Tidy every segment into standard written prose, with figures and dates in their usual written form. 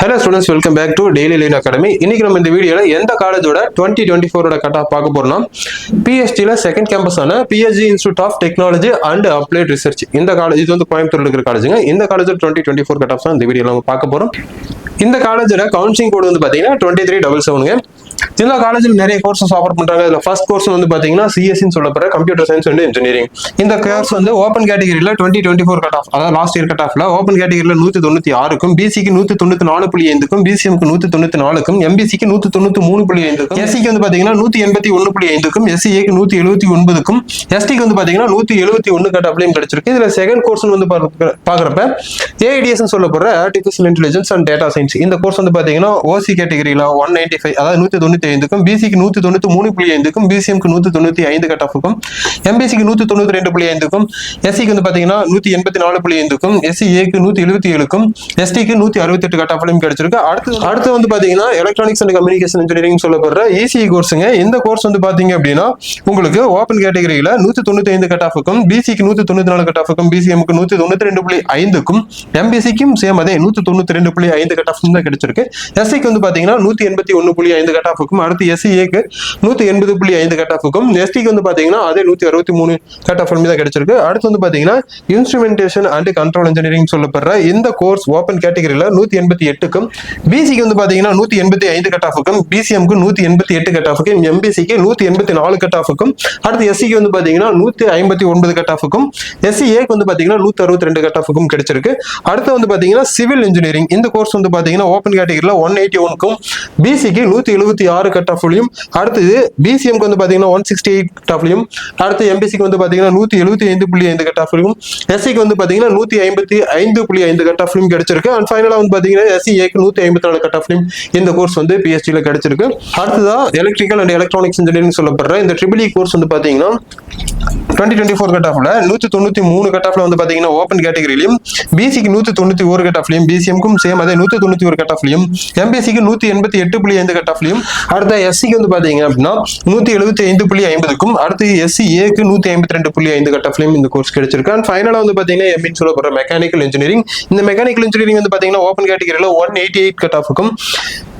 Hello students, welcome back to Daily Lane Academy. இன்னைக்கு நம்ம இந்த வீடியோல எந்த காலேஜோட 2024 ஓட கட் ஆஃப் பார்க்க போறோம்னா பிஎஸ்டில செகண்ட் கேம்பஸ் ஆன PSG Institute of Technology and Applied Research. இந்த காலேஜ் இது வந்து கோயம்புத்தூர்ல இருக்கிற காலேஜுங்க. இந்த காலேஜோட 2024 கட் ஆஃப் தான் இந்த வீடியோல நம்ம பார்க்க போறோம். இந்த காலேஜோட கவுன்சிலிங் கோட் வந்து பாத்தீங்கன்னா 2377ங்க. இந்த காலேஜில் நிறைய கோர்சஸ் ஆஃபர் பண்றாங்க. இதுல ஃபர்ஸ்ட் கோர்ஸ் வந்து பாத்தீங்கன்னா சிஎஸ்சின்னு சொல்லப்படுற கம்ப்யூட்டர் சயின்ஸ் அண்ட் இன்ஜினியரிங். இந்த கோர்ஸ் வந்து ஓப்பன் கேட்டகரியில 2024 கட் ஆஃப், அதாவது லாஸ்ட் இயர் கட் ஆஃப்ல ஓப்பன் கேட்டகரியில 196க்கும், பிசிக்கு 194.5க்கும், பிசிஎம்க்கு 194க்கும், எம்பிசிக்கு 193.5க்கும், எஸ்சிக்கு வந்து பாத்தீங்கன்னா 181.5க்கும், எஸ்சிஏக்கு 179க்கும், எஸ்டிக்கு வந்து பாத்தீங்கன்னா 171 கட் ஆஃப்லயும் கிடைச்சிருக்கு. இதுல செகண்ட் கோர்ஸ் வந்து பாக்குறப்ப ஏஐடிஎஸ் சொல்லப்படுற artificial intelligence and data science. இந்த கோர்ஸ் வந்து பாத்தீங்கன்னா ஓசி கேட்டகரியில 195, அதாவது 195க்கும், பிசிக்கு 193.5க்கும், பிசிஎம்க்கு 195 கட் ஆஃப்க்கும், எம்பிசிக்கு 192.5க்கும், எஸ்சிக்கு வந்து பாத்தீங்கன்னா 184.5க்கும், எஸ்சிஏக்கு 177க்கும், எஸ்டிக்கு 168 கட் ஆஃப்லயும் கிடைச்சிருக்கு. அடுத்து வந்து பாத்தீங்கன்னா எலக்ட்ரானிக்ஸ் அண்ட் கம்யூனிகேஷன் இன்ஜினியரிங் சொல்லப்படுற இசிஇ கோர்ஸுங்க. இந்த கோர்ஸ் வந்து பாத்தீங்க அப்படின்னா உங்களுக்கு ஓப்பன் கேட்டகரியில 195 கட் ஆஃப்க்கும், பிசிக்கு 194 கட் ஆஃப்க்கும், பிசிஎம்க்கு 192.5க்கும், எம்பிசிக்கும் சேம் அதே 192.5 கட் ஆஃப் தான் கிடைச்சிருக்கு. எஸ்சிக்கு வந்து பாத்தீங்கன்னா 181.5 கட் ஆஃப்க்கும், அடுத்து எஸ்சிஏக்கு 180.5 கட் ஆஃப்க்கும், எஸ்டிக்கு வந்து பாத்தீங்கன்னா அதே 163 கட் ஆஃப் தான் கிடைச்சிருக்கு. அடுத்து வந்து பாத்தீங்கன்னா இன்ஸ்ட்ருமெண்டேஷன் அண்ட் கண்ட்ரோல் இன்ஜினியரிங் சொல்லப்படுற இந்த கோர்ஸ் ஓப்பன் கேட்டகரியில 188க்கும், பிசிக்கு வந்து பாத்தீங்கன்னா 185 கட் ஆஃப்க்கும், பிசிஎம்க்கு 188 கட் ஆஃப்க்கும், எம்பிசிக்கு 184 கட் ஆஃப்க்கும், அடுத்து எஸ்சிக்கு வந்து பாத்தீங்கன்னா 159 கட் ஆஃப்க்கும், எஸ்சிஏக்கு வந்து பாத்தீங்கன்னா 162 கட் ஆஃப்க்கும் கிடைச்சிருக்கு. அடுத்து வந்து பாத்தீங்கன்னா சிவில் இன்ஜினியரிங். இந்த கோர்ஸ் வந்து பாத்தீங்கன்னா ஓப்பன் கேட்டகரியில 181க்கும், பிசிக்கு 176 கட் ஆஃப்லயும், அடுத்தது பிசிஎம்க்கு வந்து பாத்தீங்கன்னா 168 கட் ஆஃப்லயும், அடுத்து எம்பிசிக்கு வந்து பாத்தீங்கன்னா 175.5 கட் ஆஃப்லயும், எஸ்சிக்கு வந்து பாத்தீங்கன்னா 155.5 கட் ஆஃப்லயும் கிடைச்சிருக்கு. அண்ட் ஃபைனலா வந்து பாத்தீங்கன்னா எஸ்சிஏக்கு 154 கட் ஆஃப்லயும் இந்த கோர்ஸ் வந்து பிஎஸ்டில கிடைச்சிருக்கு. அடுத்ததா எலக்ட்ரிக்கல் அண்ட் எலக்ட்ரானிக்ஸ் இன்ஜினியரிங் சொல்லப்படுற இந்த ட்ரிபிள் கோர்ஸ் வந்து பாத்தீங்கன்னா 2024 கட் ஆஃப்ல 193 கட் ஆஃப்ல வந்து பாத்தீங்கன்னா ஓப்பன் கேட்டகரியிலும், பிசிக்கு 191 கட் ஆஃப்லயும், பிசிஎம்க்கும் சேம் அதே 191 கட் ஆஃப்லயும், எம்பிசிக்கு 188.5 கட் ஆஃப்லயும், அடுத்த எஸ்சிக்கு வந்து பாத்தீங்க அப்படின்னா 175.50க்கும், அடுத்து எஸ்சிஏக்கு 152.5 கட் ஆஃப்லயும் இந்த கோர்ஸ் கிடைச்சிருக்கு. அண்ட் ஃபைனலா வந்து பாத்தீங்கன்னா எம்இன்னு சொல்லப்படுற மெக்கானிக்கல் இன்ஜினியரிங். இந்த மெக்கானிக்கல் இன்ஜினியரிங் வந்து பாத்தீங்கன்னா ஓப்பன் கேட்டகரியில 188 கட் ஆஃப்க்கும்,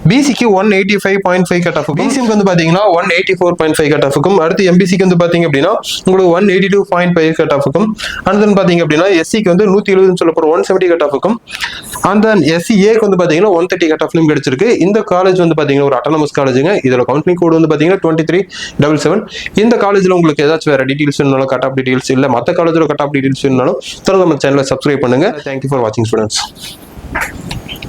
பிசிக்கு 185.5 கட் ஆஃப், பிசிஎம்க்கு வந்து பாத்தீங்கன்னா 184.5 கட் ஆஃப்க்கும், அடுத்து எம்பிசிக்கு வந்து பாத்தீங்க அப்படின்னா உங்களுக்கு 182.5 கட் ஆஃப்க்கும், அண்ட் தென் பாத்தீங்க அப்படின்னா எஸ்சிக்கு வந்து 170 சொல்லப்படுற 170 கட் ஆஃப்க்கும், அண்ட் தென் எஸ்சிஏக்கு வந்து பாத்தீங்கன்னா 130 கட் ஆஃப்லயும் கிடைச்சிருக்கு. இந்த காலேஜ் வந்து பாத்தீங்கன்னா ஒரு அட்டானமஸ் காலேஜுங்க. இதோட கவுன்சிலிங் கோட் வந்து பாத்தீங்கன்னா 2377. இந்த காலேஜ்ல உங்களுக்கு ஏதாச்சும் வேற டீடைல்ஸ் வேணும்னாலும், கட் ஆஃப் டீடைல்ஸ் இல்ல மத்த காலேஜோட கட் ஆஃப் டீடைல்ஸ் வேணும்னாலும் தொடர்ந்து நம்ம சேனலை சப்ஸ்கிரைப் பண்ணுங்க. தேங்க்யூ ஃபார் வாட்சிங் ஸ்டூடெண்ட்ஸ்.